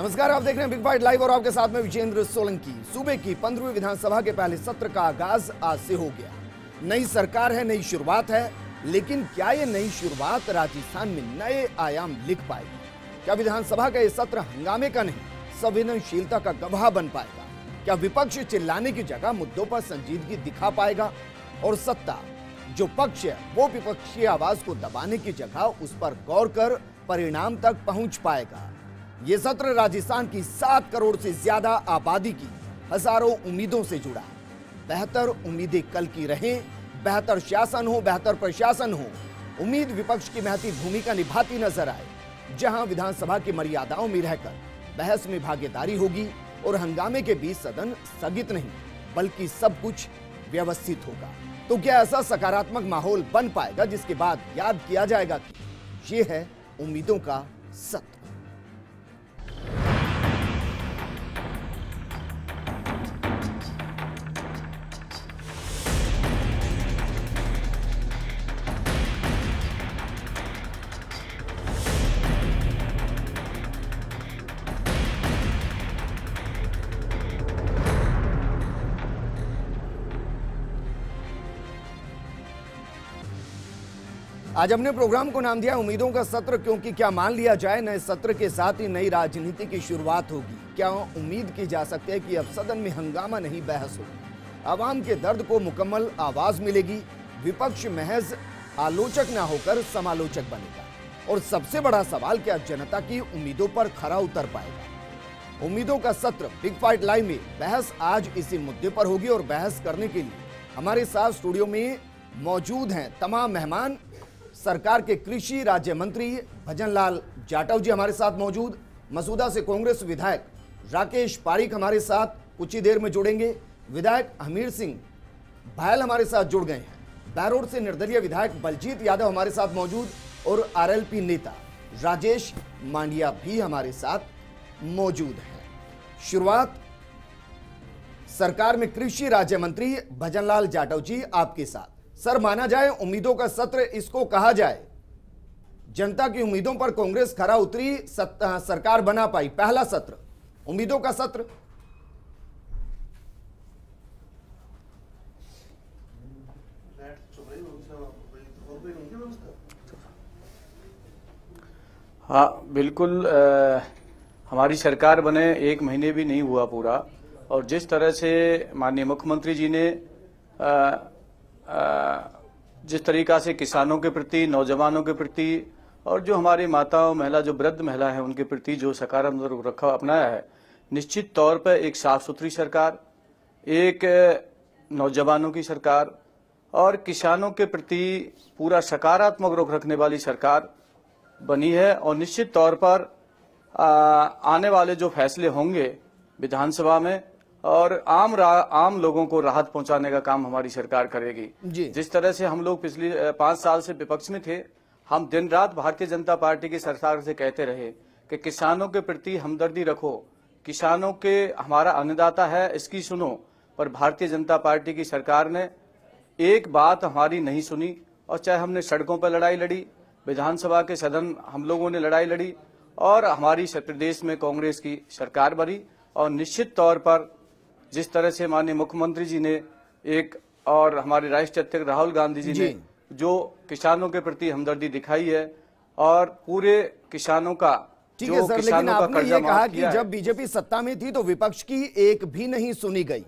नमस्कार, आप देख रहे हैं बिग बाइट लाइव और आपके साथ में विजेंद्र सोलंकी। सूबे की 15वीं विधानसभा के पहले सत्र का आगाज आज से हो गया। नई सरकार है, नई शुरुआत है, लेकिन क्या ये नई शुरुआत राजस्थान में नए आयाम लिख पाएगी? क्या विधानसभा का ये सत्र हंगामे का नहीं, संवेदनशीलता का गवाह बन पाएगा? क्या विपक्ष चिल्लाने की जगह मुद्दों पर संजीदगी दिखा पाएगा और सत्ता जो पक्ष है वो विपक्षी आवाज को दबाने की जगह उस पर गौर कर परिणाम तक पहुंच पाएगा? ये सत्र राजस्थान की 7 करोड़ से ज्यादा आबादी की हजारों उम्मीदों से जुड़ा। बेहतर उम्मीदें कल की रहें, बेहतर शासन हो, बेहतर प्रशासन हो। उम्मीद विपक्ष की महती भूमिका निभाती नजर आए, जहां विधानसभा की मर्यादाओं में रहकर बहस में भागीदारी होगी और हंगामे के बीच सदन स्थगित नहीं बल्कि सब कुछ व्यवस्थित होगा। तो क्या ऐसा सकारात्मक माहौल बन पाएगा जिसके बाद याद किया जाएगा कि ये है उम्मीदों का सत्र? आज हमने प्रोग्राम को नाम दिया उम्मीदों का सत्र, क्योंकि क्या मान लिया जाए नए सत्र के साथ ही नई राजनीति की शुरुआत होगी? क्या उम्मीद की जा सकती है कि अब सदन में हंगामा नहीं बहस होगी, आवाम के दर्द को मुकम्मल आवाज मिलेगी, विपक्ष महज आलोचक ना होकर समालोचक बनेगा? और सबसे बड़ा सवाल, क्या जनता की उम्मीदों पर खरा उतर पाएगा? उम्मीदों का सत्र बिग फाइट लाइव में बहस आज इसी मुद्दे पर होगी और बहस करने के लिए हमारे साथ स्टूडियो में मौजूद हैं तमाम मेहमान। सरकार के कृषि राज्य मंत्री भजनलाल जाटव जी हमारे साथ मौजूद, मसूदा से कांग्रेस विधायक राकेश पारीक हमारे साथ कुछ ही देर में जुड़ेंगे, विधायक हमीर सिंह भायल हमारे साथ जुड़ गए हैं, बैरोड से निर्दलीय विधायक बलजीत यादव हमारे साथ मौजूद और आरएलपी नेता राजेश मांडिया भी हमारे साथ मौजूद हैं। शुरुआत सरकार में कृषि राज्य मंत्री भजनलाल जाटव जी आपके साथ। सर, माना जाए उम्मीदों का सत्र इसको कहा जाए, जनता की उम्मीदों पर कांग्रेस खरा उतरी, सरकार बना पाई, पहला सत्र उम्मीदों का सत्र। हाँ बिल्कुल, हमारी सरकार बने 1 महीने भी नहीं हुआ पूरा, और जिस तरह से माननीय मुख्यमंत्री जी ने जिस तरीका से किसानों के प्रति, नौजवानों के प्रति और जो हमारी माताओं, महिला, जो वृद्ध महिला है उनके प्रति जो सकारात्मक रखा अपनाया है, निश्चित तौर पर एक साफ सुथरी सरकार, एक नौजवानों की सरकार और किसानों के प्रति पूरा सकारात्मक रुख रखने वाली सरकार बनी है। और निश्चित तौर पर आने वाले जो फैसले होंगे विधानसभा में और आम लोगों को राहत पहुंचाने का काम हमारी सरकार करेगी। जिस तरह से हम लोग पिछले 5 साल से विपक्ष में थे, हम दिन रात भारतीय जनता पार्टी की सरकार से कहते रहे कि किसानों के प्रति हमदर्दी रखो, किसानों के हमारा अन्नदाता है इसकी सुनो, पर भारतीय जनता पार्टी की सरकार ने एक बात हमारी नहीं सुनी। और चाहे हमने सड़कों पर लड़ाई लड़ी, विधानसभा के सदन हम लोगों ने लड़ाई लड़ी, और हमारी प्रदेश में कांग्रेस की सरकार बनी। और निश्चित तौर पर जिस तरह से माननीय मुख्यमंत्री जी ने एक और हमारे राष्ट्रीय अध्यक्ष राहुल गांधी जी ने जो किसानों के प्रति हमदर्दी दिखाई है और पूरे किसानों का, ठीक है सर, लेकिन आपने ये कहा कि जब बीजेपी सत्ता में थी तो विपक्ष की एक भी नहीं सुनी गई,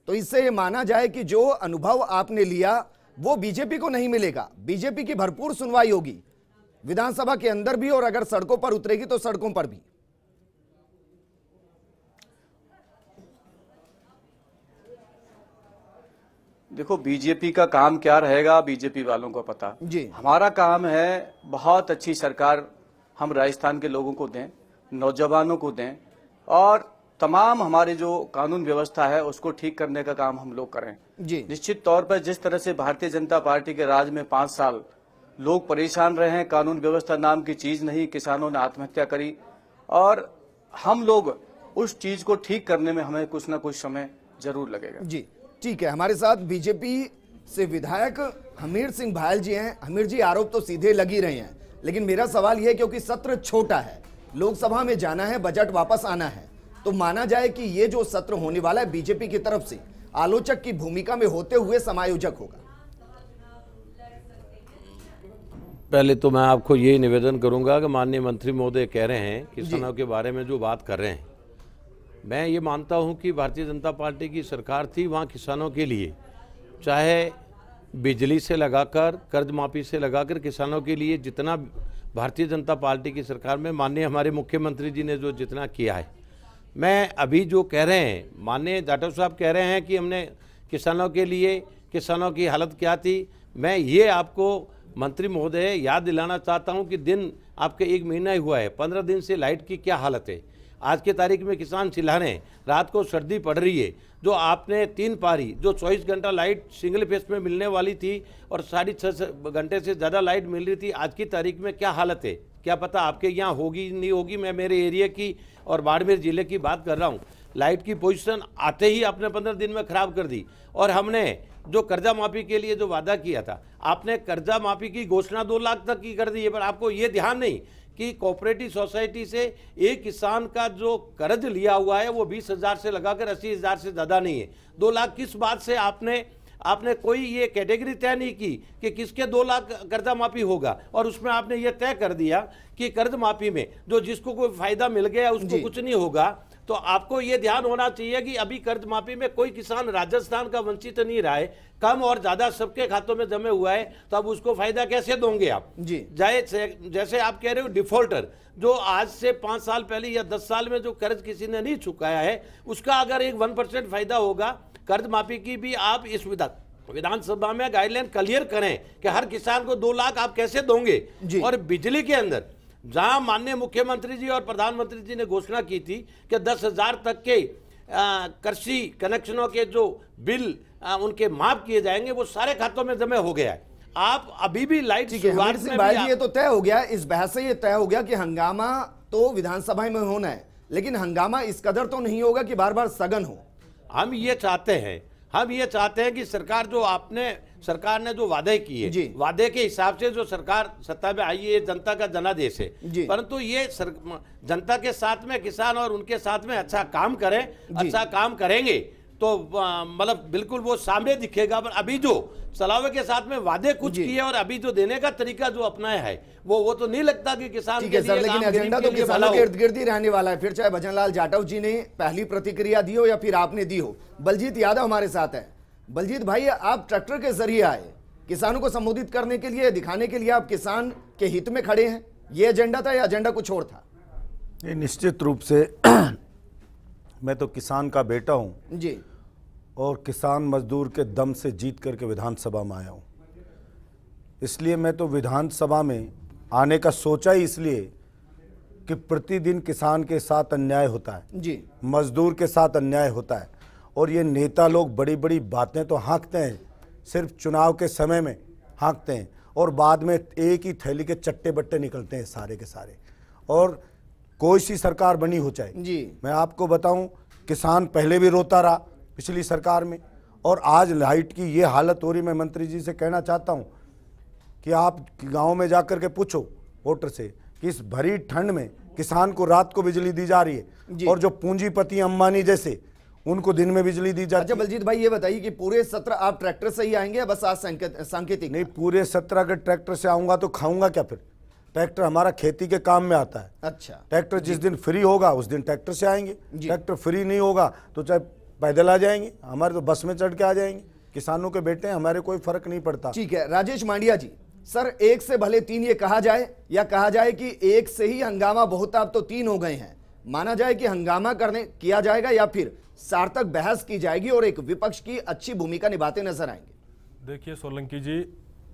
तो इससे ये माना जाए कि जो अनुभव आपने लिया वो बीजेपी को नहीं मिलेगा। बीजेपी की भरपूर सुनवाई होगी विधानसभा के अंदर भी, और अगर सड़कों पर उतरेगी तो सड़कों पर भी। देखो, बीजेपी का काम क्या रहेगा बीजेपी वालों को पता जी। हमारा काम है बहुत अच्छी सरकार हम राजस्थान के लोगों को दें, नौजवानों को दें, और तमाम हमारे जो कानून व्यवस्था है उसको ठीक करने का काम हम लोग करें जी। निश्चित तौर पर जिस तरह से भारतीय जनता पार्टी के राज में 5 साल लोग परेशान रहे हैं, कानून व्यवस्था नाम की चीज नहीं, किसानों ने आत्महत्या करी, और हम लोग उस चीज को ठीक करने में हमें कुछ ना कुछ समय जरूर लगेगा जी। ठीक है, हमारे साथ बीजेपी से विधायक हमीर सिंह भायल जी हैं। हमीर जी, आरोप तो सीधे लग ही रहे हैं, लेकिन मेरा सवाल यह है क्योंकि सत्र छोटा है, लोकसभा में जाना है, बजट वापस आना है, तो माना जाए कि ये जो सत्र होने वाला है बीजेपी की तरफ से आलोचक की भूमिका में होते हुए समायोजक होगा। पहले तो मैं आपको ये निवेदन करूंगा कि माननीय मंत्री महोदय कह रहे हैं किसानों के बारे में जो बात कर रहे हैं, मैं ये मानता हूं कि भारतीय जनता पार्टी की सरकार थी, वहां किसानों के लिए चाहे बिजली से लगाकर कर्ज माफी से लगाकर किसानों के लिए जितना भारतीय जनता पार्टी की सरकार में माननीय हमारे मुख्यमंत्री जी ने जो जितना किया है, मैं अभी जो कह रहे हैं माननीय जाटव साहब कह रहे हैं कि हमने किसानों के लिए किसानों की हालत क्या थी, मैं ये आपको मंत्री महोदय याद दिलाना चाहता हूं कि दिन आपके 1 महीना ही हुआ है, 15 दिन से लाइट की क्या हालत है। आज के तारीख में किसान चिल्ला रहे हैं, रात को सर्दी पड़ रही है, जो आपने 3 पारी जो 24 घंटा लाइट सिंगल फेस में मिलने वाली थी और 6.5 घंटे से ज़्यादा लाइट मिल रही थी, आज की तारीख में क्या हालत है, क्या पता आपके यहाँ होगी नहीं होगी। मैं मेरे एरिया की और बाड़मेर जिले की बात कर रहा हूँ। लाइट की पोजीशन आते ही आपने 15 दिन में ख़राब कर दी। और हमने जो कर्जा माफ़ी के लिए जो वादा किया था, आपने कर्जा माफ़ी की घोषणा 2 लाख तक की कर दी है, पर आपको ये ध्यान नहीं कि कोऑपरेटिव सोसाइटी से एक किसान का जो कर्ज लिया हुआ है वो 20,000 से लगाकर 80,000 से ज़्यादा नहीं है। 2 लाख किस बात से आपने कोई ये कैटेगरी तय नहीं की कि किसके 2 लाख कर्जा माफ़ी होगा, और उसमें आपने ये तय कर दिया कि कर्ज माफ़ी में जो जिसको कोई फायदा मिल गया उसको कुछ नहीं होगा। तो आपको ये ध्यान होना चाहिए कि अभी कर्ज माफी में कोई किसान राजस्थान का वंचित नहीं रहा है, कम और ज्यादा सबके खातों में जमे हुआ है, तो अब उसको फायदा कैसे दोगे आप जी? जैसे आप कह रहे हो डिफॉल्टर जो आज से 5 साल पहले या 10 साल में जो कर्ज किसी ने नहीं चुकाया है उसका अगर एक 1% फायदा होगा, कर्ज माफी की भी आप इस विधानसभा में गाइडलाइन क्लियर करें कि हर किसान को 2 लाख आप कैसे दोगे। और बिजली के अंदर जहां माननीय मुख्यमंत्री जी और प्रधानमंत्री जी ने घोषणा की थी कि 10,000 तक के कृषि कनेक्शनों के जो बिल उनके माफ किए जाएंगे, वो सारे खातों में जमे हो गया है। आप अभी भी लाइट शुरुआत में भी ये तो तय हो गया, इस बहस से ये तय हो गया कि हंगामा तो विधानसभा में होना है, लेकिन हंगामा इस कदर तो नहीं होगा कि बार बार सघन हो। हम ये चाहते हैं कि सरकार ने जो वादे किए, वादे के हिसाब से जो सरकार सत्ता में आई है, ये जनता का जनादेश है, परंतु ये जनता के साथ में किसान और उनके साथ में अच्छा काम करें, अच्छा काम करेंगे तो मतलब बिल्कुल वो सामने दिखेगा। पर अभी जो सलावे के साथ में वादे कुछ किए और अभी जो देने का तरीका जो अपनाया है वो तो नहीं लगता कि किसान के लिए, लेकिन एजेंडा तो किसानों के इर्द गिर्द ही रहने वाला है। फिर चाहे भजनलाल जाटव जी ने पहली प्रतिक्रिया दी हो या फिर आपने दी हो। बलजीत यादव हमारे साथ है। बलजीत भाई, आप ट्रैक्टर के जरिए आए, किसानों को संबोधित करने के लिए, दिखाने के लिए आप किसान के हित में खड़े हैं, ये एजेंडा था या एजेंडा कुछ और था? निश्चित रूप से मैं तो किसान का बेटा हूं जी, और किसान मजदूर के दम से जीत करके विधानसभा में आया हूं। इसलिए मैं तो विधानसभा में आने का सोचा ही इसलिए कि प्रतिदिन किसान के साथ अन्याय होता है जी, मजदूर के साथ अन्याय होता है, और ये नेता लोग बड़ी बड़ी बातें तो हाँकते हैं, सिर्फ चुनाव के समय में हाँकते हैं और बाद में एक ही थैली के चट्टे बट्टे निकलते हैं सारे के सारे। और कोई सी सरकार बनी हो चाहे जी, मैं आपको बताऊं, किसान पहले भी रोता रहा पिछली सरकार में, और आज लाइट की ये हालत हो रही। मैं मंत्री जी से कहना चाहता हूं कि आप गांव में जाकर के पूछो वोटर से कि इस भरी ठंड में किसान को रात को बिजली दी जा रही है, और जो पूंजीपति अंबानी जैसे उनको दिन में बिजली दी जाती है। अच्छा बलजीत भाई, ये बताइए कि पूरे सत्र आप ट्रैक्टर से ही आएंगे या बस आज सांकेतिक? नहीं, पूरे सत्र अगर ट्रैक्टर से आऊंगा तो खाऊंगा क्या फिर? ट्रैक्टर हमारा खेती के काम में आता है। अच्छा, ट्रैक्टर जिस दिन फ्री होगा उस दिन ट्रैक्टर से आएंगे, ट्रैक्टर फ्री नहीं होगा तो चाहे पैदल आ जाएंगे, हमारे तो बस में चढ़ के आ जाएंगे। किसानों के बेटे हैं, हमारे कोई फर्क नहीं पड़ता। ठीक है राजेश मांडिया जी, सर 1 से भले 3 ये कहा जाए, या कहा जाए कि 1 से ही हंगामा बहुत, अब तो 3 हो गए हैं, माना जाए कि हंगामा किया जाएगा या फिर सार्थक बहस की जाएगी और एक विपक्ष की अच्छी भूमिका निभाते नजर आएंगे? देखिए सोलंकी जी,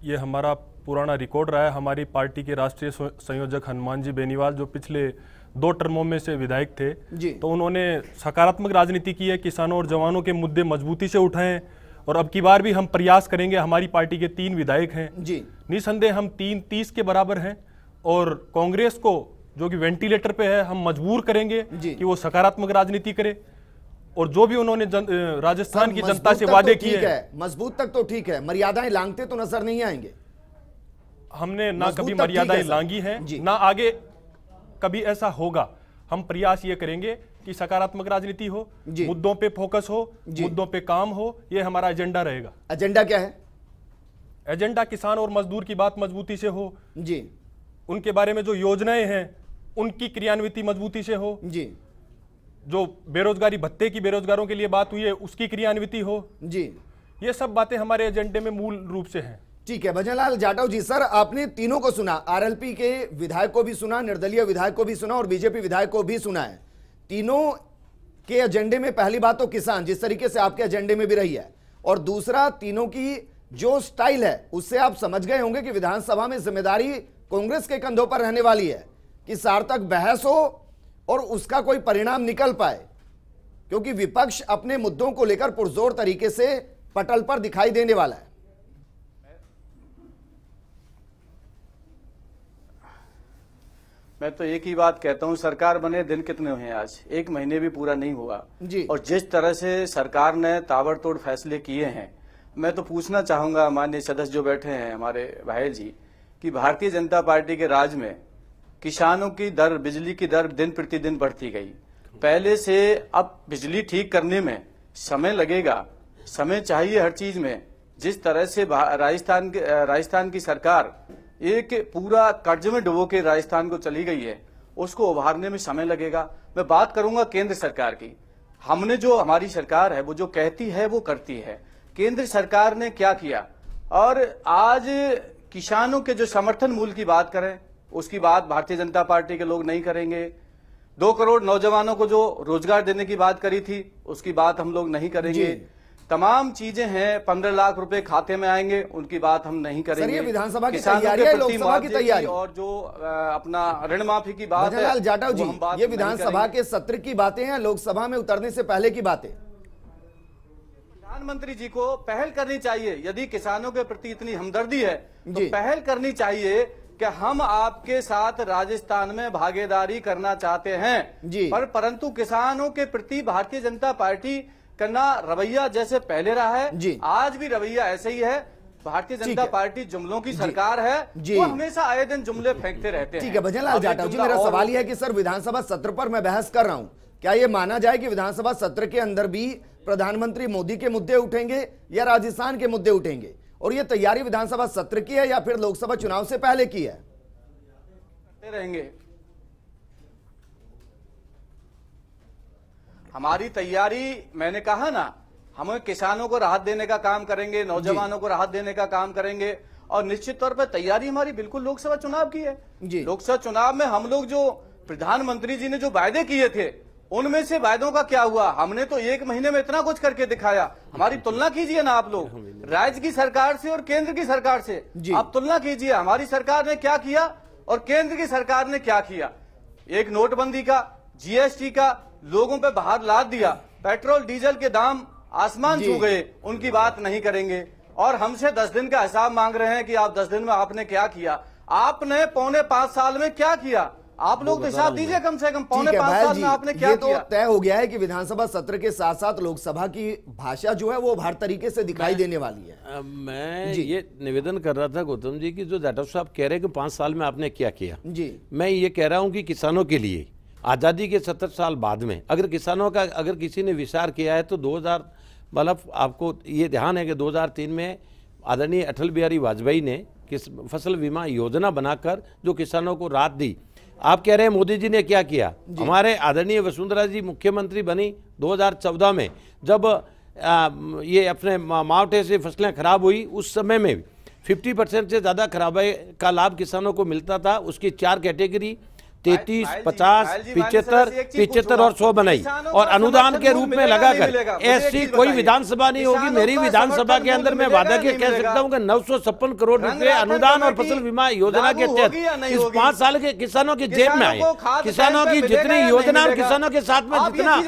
ये हमारा पुराना रिकॉर्ड रहा है। हमारी पार्टी के राष्ट्रीय संयोजक हनुमान जी बेनीवाल जो पिछले 2 टर्मों में से विधायक थे, तो उन्होंने सकारात्मक राजनीति की है, किसानों और जवानों के मुद्दे मजबूती से उठाएं, और अब की बार भी हम प्रयास करेंगे। हमारी पार्टी के 3 विधायक हैं जी, निसंदेह हम 30 के बराबर हैं, और कांग्रेस को जो कि वेंटिलेटर पे है हम मजबूर करेंगे कि वो सकारात्मक राजनीति करे। और जो भी उन्होंने राजस्थान की जनता से वादे किए हैं, मजबूत तक तो ठीक है, मर्यादाएं लांघते तो नजर नहीं आएंगे। हमने ना कभी मर्यादाएं लांघी हैं, ना आगे कभी ऐसा होगा, हम प्रयास ये करेंगे कि सकारात्मक राजनीति हो, मुद्दों पे फोकस हो, मुद्दों पे काम हो, ये हमारा एजेंडा रहेगा। एजेंडा क्या है? एजेंडा किसान और मजदूर की बात मजबूती से हो जी, उनके बारे में जो योजनाएं हैं उनकी क्रियान्विति मजबूती से हो जी, जो बेरोजगारी भत्ते की बेरोजगारों के लिए बात हुई है उसकी क्रियान्विति हो जी, ये सब बातें हमारे एजेंडे में मूल रूप से हैं। ठीक है भजनलाल जाटव जी, सर आपने तीनों को सुना, आरएलपी के विधायक को भी सुना, निर्दलीय विधायक को भी सुना और बीजेपी विधायक को भी सुना है। तीनों के एजेंडे में पहली बात तो किसान, जिस तरीके से आपके एजेंडे में भी रही है, और दूसरा तीनों की जो स्टाइल है उससे आप समझ गए होंगे कि विधानसभा में जिम्मेदारी कांग्रेस के कंधों पर रहने वाली है कि सार्थक बहस हो और उसका कोई परिणाम निकल पाए, क्योंकि विपक्ष अपने मुद्दों को लेकर पुरजोर तरीके से पटल पर दिखाई देने वाला है। मैं तो एक ही बात कहता हूं, सरकार बने दिन कितने हुए आज? 1 महीने भी पूरा नहीं हुआ जी। और जिस तरह से सरकार ने ताबड़तोड़ फैसले किए हैं, मैं तो पूछना चाहूंगा माननीय सदस्य जो बैठे हैं हमारे भाई जी, कि भारतीय जनता पार्टी के राज में किसानों की दर, बिजली की दर दिन प्रतिदिन बढ़ती गई। पहले से अब बिजली ठीक करने में समय लगेगा, समय चाहिए हर चीज में। जिस तरह से राजस्थान की सरकार एक पूरा कर्ज में डुबो के राजस्थान को चली गई है, उसको उभारने में समय लगेगा। मैं बात करूंगा केंद्र सरकार की। हमने जो, हमारी सरकार है वो जो कहती है वो करती है। केंद्र सरकार ने क्या किया? और आज किसानों के जो समर्थन मूल्य की बात करें, उसकी बात भारतीय जनता पार्टी के लोग नहीं करेंगे। 2 करोड़ नौजवानों को जो रोजगार देने की बात करी थी, उसकी बात हम लोग नहीं करेंगे। तमाम चीजें हैं, 15 लाख रुपए खाते में आएंगे, उनकी बात हम नहीं करेंगे। सर ये विधानसभा की तैयारी है, लोकसभा की तैयारी, और जो अपना ऋण माफी की बात है, जाटव जी, ये विधानसभा के सत्र की बातें हैं, लोकसभा में उतरने से पहले की बातें। प्रधानमंत्री जी को पहल करनी चाहिए। यदि किसानों के प्रति इतनी हमदर्दी है तो पहल करनी चाहिए कि हम आपके साथ राजस्थान में भागीदारी करना चाहते हैं, परंतु किसानों के प्रति भारतीय जनता पार्टी करना रवैया जैसे पहले रहा है, आज भी रवैया ऐसे ही है। भारतीय जनता पार्टी जुमलों की सरकार है, वो हमेशा आए दिन जुमले फेंकते रहते हैं। ठीक है भजनलाल जाटव जी, मेरा सवाल यह है कि सर विधानसभा सत्र पर मैं बहस कर रहा हूं, क्या यह माना जाए कि विधानसभा सत्र के अंदर भी प्रधानमंत्री मोदी के मुद्दे उठेंगे या राजस्थान के मुद्दे उठेंगे? और ये तैयारी विधानसभा सत्र की है या फिर लोकसभा चुनाव से पहले की है? रहेंगे हमारी तैयारी, मैंने कहा ना, हम किसानों को राहत देने का काम करेंगे, नौजवानों को राहत देने का काम करेंगे, और निश्चित तौर पर तैयारी हमारी बिल्कुल लोकसभा चुनाव की है। लोकसभा चुनाव में हम लोग जो प्रधानमंत्री जी ने जो वायदे किए थे, उनमें से वायदों का क्या हुआ? हमने तो 1 महीने में इतना कुछ करके दिखाया। हमारी तुलना कीजिए ना आप लोग, राज्य की सरकार से और केंद्र की सरकार से आप तुलना कीजिए, हमारी सरकार ने क्या किया और केंद्र की सरकार ने क्या किया। एक नोटबंदी का, जीएसटी का लोगों पे बाहर लाद दिया, पेट्रोल डीजल के दाम आसमान छू गए, उनकी बात नहीं करेंगे। और हमसे 10 दिन का हिसाब मांग रहे हैं कि आप 10 दिन में आपने क्या किया। आपने 5.25 साल में क्या किया? आप लोग हिसाब दीजिए कम से कम, 5.25 साल में आपने क्या किया? ये तो तय हो गया है कि विधानसभा सत्र के साथ साथ लोकसभा की भाषा जो है वो हर तरीके से दिखाई देने वाली है। मैं ये निवेदन कर रहा था गौतम जी की, जो जाटव साहब कह रहे हैं कि 5 साल में आपने क्या किया, मैं ये कह रहा हूं कि किसानों के लिए आज़ादी के 70 साल बाद में अगर किसानों का, अगर किसी ने विचार किया है तो 2000, मतलब आपको ये ध्यान है कि 2003 में आदरणीय अटल बिहारी वाजपेयी ने फसल बीमा योजना बनाकर जो किसानों को राहत दी। आप कह रहे हैं मोदी जी ने क्या किया? हमारे आदरणीय वसुंधरा जी मुख्यमंत्री बनी 2014 में, जब ये अपने मावठे से फसलें खराब हुई, उस समय में 50% से ज़्यादा खराबाई का लाभ किसानों को मिलता था। उसकी 4 कैटेगरी 33, 50, 75 और 100 बनाई और अनुदान के रूप में लगाकर। ऐसी कोई विधानसभा नहीं होगी मेरी विधानसभा के अंदर, मैं वादा के कह सकता हूं कि 956 करोड़ रुपए अनुदान और फसल बीमा योजना के तहत इस 5 साल के किसानों की जेब में आए। किसानों की जितनी योजना और किसानों के साथ में जितना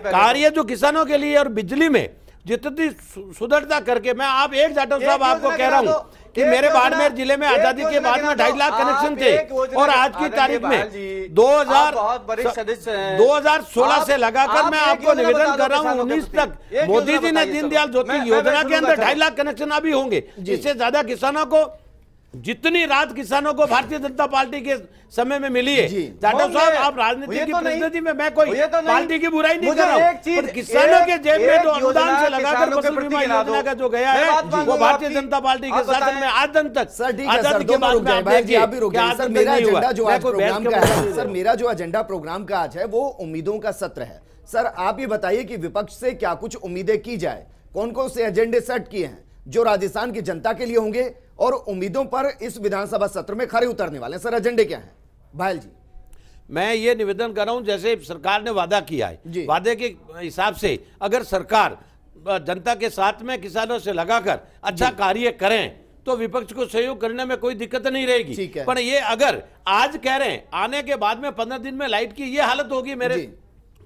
कार्य जो किसानों के लिए और बिजली में जितनी सुदृढ़ता करके, मैं आप एक जाटव साहब आपको कह रहा हूं कि मेरे बाड़मेर जिले में आजादी के बाद में 2.5 लाख कनेक्शन थे और आज की तारीख में 2016 से लगाकर मैं आपको निवेदन कर रहा हूं 19 तक मोदी जी ने दीनदयाल ज्योति योजना के अंदर 2.5 लाख कनेक्शन अभी होंगे। इससे ज्यादा किसानों को जितनी राहत किसानों को भारतीय जनता पार्टी के समय में मिली है। जाटव साहब, आप राजनीति की प्रतिनिधि में, मैं कोई पार्टी की बुराई नहीं कर रहा हूँ, पर किसानों के जेब में जो अनुदान से लगाकर फसल बीमा योजना का जो गया है वो भारतीय जनता पार्टी के शासन में आज दिन तक आजादी के बाद में मेरा जो एजेंडा प्रोग्राम का आज है वो उम्मीदों का सत्र है। सर आप ये बताइए कि विपक्ष से क्या कुछ उम्मीदें की जाए, कौन कौन से एजेंडे सेट किए हैं जो राजस्थान की जनता के लिए होंगे और उम्मीदों पर इस विधानसभा सत्र में खरे उतरने वाले हैं। सर एजेंडे क्या हैं भायल जी? मैं ये निवेदन कर रहा हूं, जैसे सरकार ने वादा किया है, वादे के हिसाब से अगर सरकार जनता के साथ में किसानों से लगाकर अच्छा कार्य करें तो विपक्ष को सहयोग करने में कोई दिक्कत नहीं रहेगी। पर ये अगर आज कह रहे हैं आने के बाद में 15 दिन में लाइट की ये हालत होगी, मेरे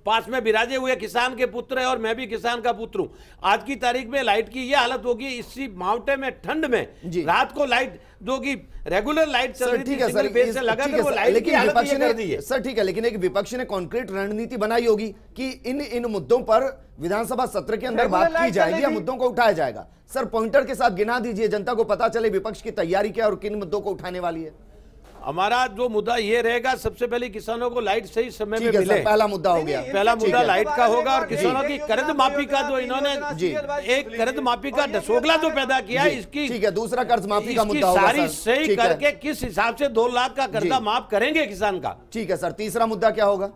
पास में विराजे हुए किसान के पुत्र है और मैं भी किसान का पुत्र हूं, आज की तारीख में लाइट की ये हालत होगी, इसी मावटे में ठंड में रात को लाइट जो कि रेगुलर लाइट चल रही थी सिंगल फेज से लगाकर वो लाइट की हालत ये कर दी है। सर ठीक है, लेकिन एक विपक्ष ने कॉन्क्रीट रणनीति बनाई होगी कि इन मुद्दों पर विधानसभा सत्र के अंदर बात की जाएगी या मुद्दों को उठाया जाएगा। सर पॉइंटर के साथ गिना दीजिए, जनता को पता चले विपक्ष की तैयारी क्या और किन मुद्दों को उठाने वाली है। हमारा जो मुद्दा ये रहेगा, सबसे पहले किसानों को लाइट सही समय में मिले, पहला मुद्दा हो गया। पहला मुद्दा लाइट का होगा और किसानों की कर्ज माफी का जो इन्होंने एक कर्ज माफी का ढसोगला जो पैदा किया है, इसकी ठीक है, दूसरा कर्ज माफी का मुद्दा होगा सारी सही करके किस हिसाब से 2 लाख का कर्जा माफ करेंगे किसान का। ठीक है सर, तीसरा मुद्दा क्या होगा?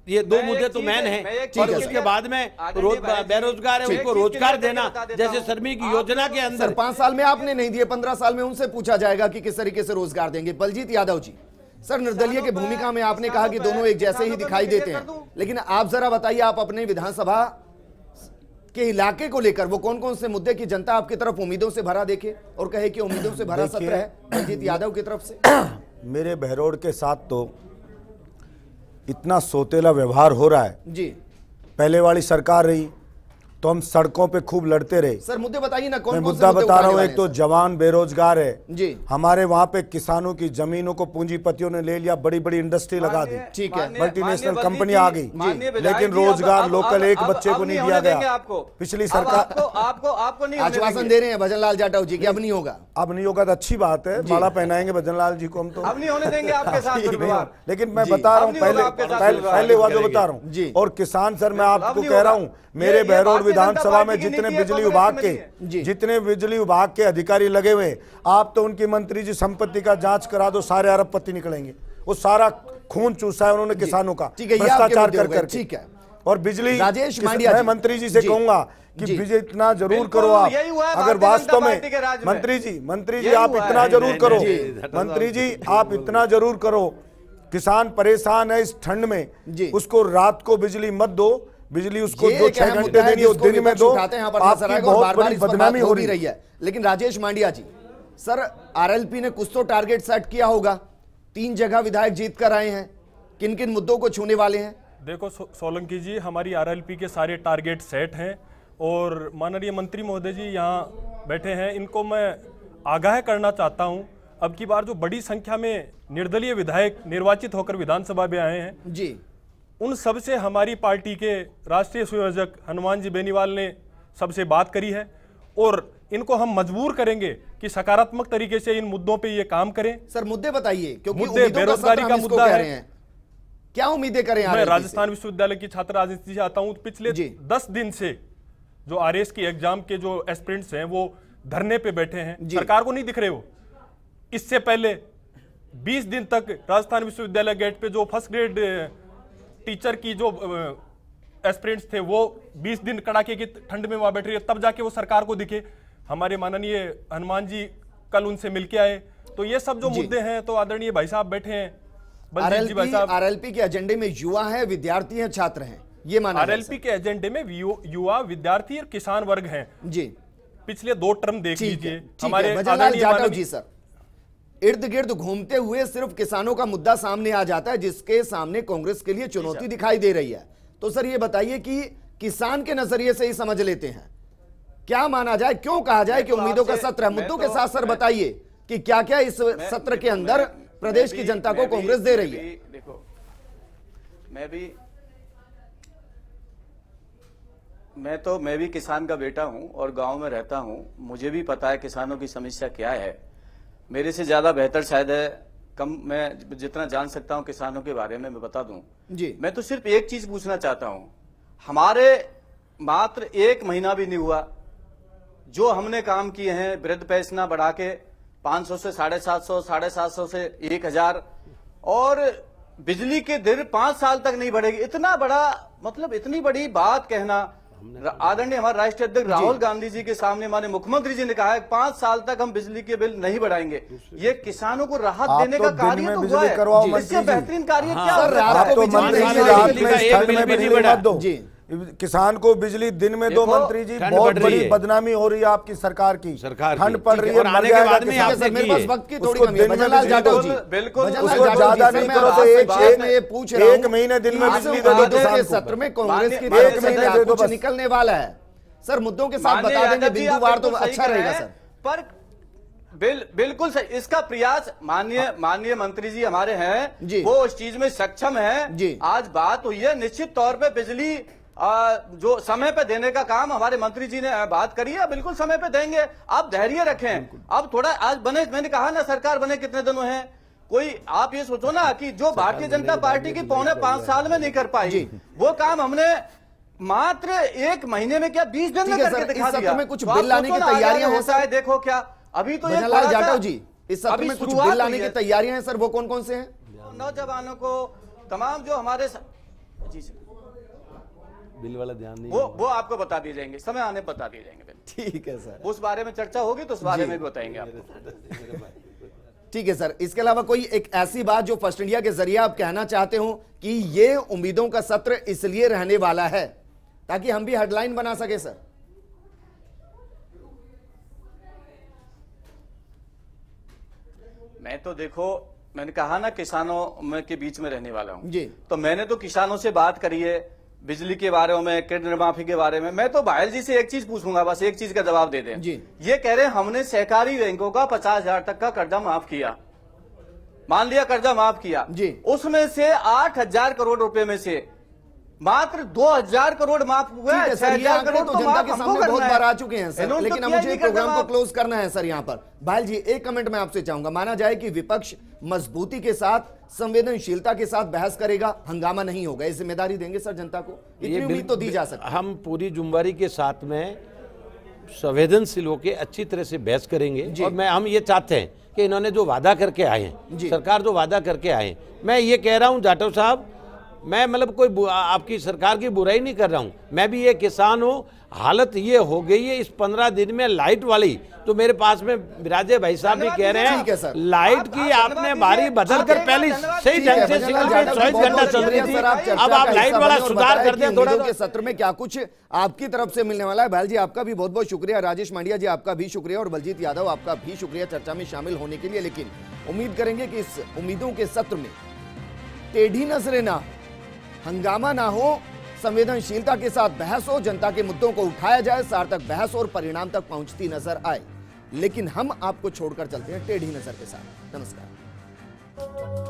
ये 2 मुद्दे तो मैन है। और उसके बाद में बेरोजगार है उनको रोजगार देना, जैसे श्रमिक योजना के अंदर 5 साल में आपने नहीं दिए, 15 साल में उनसे पूछा जाएगा कि किस तरीके से रोजगार देंगे। बलजीत यादव जी, सर निर्दलीय की भूमिका में आपने कहा कि दोनों एक जैसे ही दिखाई देते हैं, लेकिन आप जरा बताइए, आप अपने विधानसभा के इलाके को लेकर वो कौन कौन से मुद्दे की जनता आपकी तरफ उम्मीदों से भरा देखे और कहे कि उम्मीदों से भरा सत्र है बलजीत यादव की तरफ से? मेरे बहरोड़ के साथ तो इतना सोतेला व्यवहार हो रहा है जी। पहले वाली सरकार रही तो हम सड़कों पे खूब लड़ते रहे। सर मुद्दे बताइए ना, कौन मैं कौन मुद्दा बता रहा हूँ। एक तो जवान बेरोजगार है जी, हमारे वहाँ पे किसानों की जमीनों को पूंजीपतियों ने ले लिया, बड़ी बड़ी इंडस्ट्री लगा दी, ठीक है, मल्टीनेशनल कंपनी आ गई, लेकिन रोजगार लोकल एक बच्चे को नहीं दिया गया। पिछली सरकार आपको नहीं आश्वासन दे रहे हैं भजन लाल जाटव जी कि अब नहीं होगा। अब नहीं होगा तो अच्छी बात है, माला पहनाएंगे भजन लाल जी को हम तो, अब नहीं होने देंगे आपके साथ। लेकिन मैं बता रहा हूँ पहले हुआ जो बता रहा हूँ। और किसान सर मैं आपको कह रहा हूँ, मेरे बहरोड विधानसभा में जितने बिजली विभाग के अधिकारी लगे हुए, आप तो उनकी मंत्री जी संपत्ति का जांच करा दो, सारे अरबपति निकलेंगे। वो सारा खून चूसा है उन्होंने किसानों का भ्रष्टाचार कर कर। ठीक है, और बिजली राजेश मांडिया मैं मंत्री जी से कहूंगा कि बिजली इतना जरूर करो आप, अगर वास्तव में मंत्री जी आप इतना जरूर करो, मंत्री जी आप इतना जरूर करो, किसान परेशान है इस ठंड में, उसको रात को बिजली मत दो, बिजली उसको 2-6 घंटे देनी हो, दिन में दो, आपकी बहुत बड़ी बदनामी हो रही है। लेकिन राजेश मांडिया जी, सर आरएलपी ने कुछ तो टारगेट सेट किया होगा, 3 जगह विधायक जीत कर आए हैं, किन किन मुद्दों को छूने वाले हैं? देखो सोलंकी जी, हमारी आरएलपी के सारे टारगेट सेट हैं और माननीय मंत्री महोदय जी यहाँ बैठे हैं, इनको मैं आगाह करना चाहता हूँ, अब की बार जो बड़ी संख्या में निर्दलीय विधायक निर्वाचित होकर विधानसभा में आए हैं जी, उन सब से हमारी पार्टी के राष्ट्रीय संयोजक हनुमान जी बेनीवाल ने सबसे बात करी है और इनको हम मजबूर करेंगे कि सकारात्मक तरीके से इन मुद्दों पे ये काम करें। सर मुद्दे बताइए, क्योंकि मुद्दे बेरोजगारी का मुद्दा है, क्या उम्मीदें करें? मैं राजस्थान विश्वविद्यालय की छात्र राजनीति से आता हूं, पिछले 10 दिन से जो आरएस की एग्जाम के जो एस्पिरेंट्स हैं वो धरने पे बैठे हैं, सरकार को नहीं दिख रहे। वो इससे पहले 20 दिन तक राजस्थान विश्वविद्यालय गेट पे जो फर्स्ट ग्रेड टीचर की जो एस्पिरेंट्स थे वो 20 दिन कड़ाके की ठंड में वहां बैठ रही है, तब जाके वो सरकार को दिखे। हमारे माननीय हनुमान जी कल उनसे मिलके आए, तो ये सब जो मुद्दे हैं, तो आदरणीय भाई साहब बैठे हैं, आरएलपी के एजेंडे में युवा है, विद्यार्थी हैं, छात्र हैं, ये माना आरएलपी के एजेंडे में युवा, विद्यार्थी और किसान वर्ग हैं जी। पिछले 2 टर्म देख लीजिए हमारे जाटव जी। सर इर्द गिर्द घूमते हुए सिर्फ किसानों का मुद्दा सामने आ जाता है, जिसके सामने कांग्रेस के लिए चुनौती दिखाई दे रही है। तो सर ये बताइए कि किसान के नजरिए से ही समझ लेते हैं, क्या माना जाए, क्यों कहा जाए कि उम्मीदों का सत्र है? मुद्दों के साथ सर बताइए कि क्या क्या इस सत्र के अंदर प्रदेश की जनता को कांग्रेस दे रही है? देखो, मैं भी किसान का बेटा हूं और गांव में रहता हूं, मुझे भी पता है किसानों की समस्या क्या है। मेरे से ज्यादा बेहतर शायद है, कम मैं जितना जान सकता हूं किसानों के बारे में मैं बता दूं जी। मैं तो सिर्फ एक चीज पूछना चाहता हूं, हमारे मात्र 1 महीना भी नहीं हुआ जो हमने काम किए हैं, वृद्ध पेंशन बढ़ा के 500 से 750, 750 से 1000, और बिजली के दर 5 साल तक नहीं बढ़ेगी। इतना बड़ा मतलब इतनी बड़ी बात कहना, आदरणीय हमारे राष्ट्रीय अध्यक्ष राहुल गांधी जी के सामने हमारे मुख्यमंत्री जी ने कहा है 5 साल तक हम बिजली के बिल नहीं बढ़ाएंगे। ये किसानों को राहत देने का कार्य तो हुआ है, इससे बेहतरीन कार्य क्या है? किसान को बिजली दिन में दो, मंत्री जी बहुत बड़ी बदनामी हो रही है आपकी सरकार की। ठंड पड़ रही है, आने के बाद में मेरे पास वक्त की थोड़ी कमी है। भजनलाल जाटव जी, बिल्कुल उसको ज्यादा नहीं करो तो एक महीने दिन में बिजली दे दो किसान को। सत्र में कांग्रेस की एक महीने दे दो, कुछ निकलने वाला है सर। मुद्दों के साथ बता देंगे, बिंदुवार तो अच्छा रहेगा सर। पर बिल्कुल सही, इसका प्रयास माननीय मंत्री जी हमारे हैं, वो उस चीज में सक्षम है। आज बात हुई है, निश्चित तौर पे बिजली जो समय पे देने का काम हमारे मंत्री जी ने बात करी है, बिल्कुल समय पे देंगे। आप धैर्य रखें, अब थोड़ा आज बने, मैंने कहा ना सरकार बने कितने दिनों हैं, कोई आप ये सोचो ना कि जो भारतीय जनता पार्टी की 5.25 साल में नहीं कर पाई वो काम हमने मात्र 1 महीने में क्या 20 दिन में करके दिखा दिया। में कुछ बिल लाने की तैयारियां होता है, देखो क्या अभी तो भजनलाल जाटव जी, इस सत्र में कुछ बिल लाने की तैयारियां हैं सर, वो कौन कौन से हैं? नौजवानों को तमाम जो हमारे जी सर बिल वाला ध्यान नहीं, वो आपको बता दिए जाएंगे, समय आने बता दिए जाएंगे। ठीक है सर, उस बारे में चर्चा होगी तो उस बारे में भी बताएंगे आपको। ठीक है सर। इसके अलावा कोई एक ऐसी बात जो फर्स्ट इंडिया के जरिए आप कहना चाहते हो कि ये उम्मीदों का सत्र इसलिए रहने वाला है ताकि हम भी हेडलाइन बना सके सर? मैं तो देखो, मैंने कहा ना किसानों में के बीच में रहने वाला हूं जी, तो मैंने तो किसानों से बात करी है, बिजली के बारे में, क्रेडिट माफी के बारे में। मैं तो भायल जी से एक चीज पूछूंगा, बस एक चीज का जवाब दे दें। जी। ये कह रहे हैं हमने सहकारी बैंकों का 50,000 तक का कर्जा माफ किया, मान लिया कर्जा माफ किया जी, उसमें से 8,000 करोड़ रुपए में से मात्र 2,000 करोड़ माफ हुआ है। 6,000 करोड़ तो जनता के सामने बहुत बार आ चुके हैं सर, लेकिन अब मुझे प्रोग्राम को क्लोज करना है सर। यहाँ पर भायल जी एक कमेंट मैं आपसे चाहूंगा, माना जाए कि विपक्ष मजबूती के साथ, संवेदनशीलता के साथ बहस करेगा, हंगामा नहीं होगा, ये जिम्मेदारी देंगे सर जनता को? इतनी उम्मीद तो दी जा सकती है। हम पूरी जुम्मेवारी के साथ में संवेदनशील होकर अच्छी तरह से बहस करेंगे, और हम ये चाहते हैं कि इन्होंने जो वादा करके आए हैं, सरकार जो वादा करके आए, मैं ये कह रहा हूं जाटव साहब, मैं मतलब कोई आपकी सरकार की बुराई नहीं कर रहा हूं, मैं भी ये किसान हूं। हालत ये हो गई है इस 15 दिन में लाइट वाली, तो मेरे पास में विराजे भाई साहब भी कह रहे हैं लाइट की आपने बारी बदल कर पहले सही ढंग से 24 घंटा चल रही थी, अब आप लाइट वाला सुधार कर दें थोड़ा। के सत्र में क्या कुछ आपकी तरफ से मिलने वाला है? भायल जी आपका भी बहुत बहुत शुक्रिया, राजेश मांडिया जी आपका भी शुक्रिया, और बलजीत यादव आपका भी शुक्रिया चर्चा में शामिल होने के लिए। लेकिन उम्मीद करेंगे कि इस उम्मीदों के सत्र में टेढ़ी नजरें ना, हंगामा ना हो, संवेदनशीलता के साथ बहस हो, जनता के मुद्दों को उठाया जाए, सार्थक बहस और परिणाम तक पहुंचती नजर आए। लेकिन हम आपको छोड़कर चलते हैं टेढ़ी नजर के साथ। नमस्कार।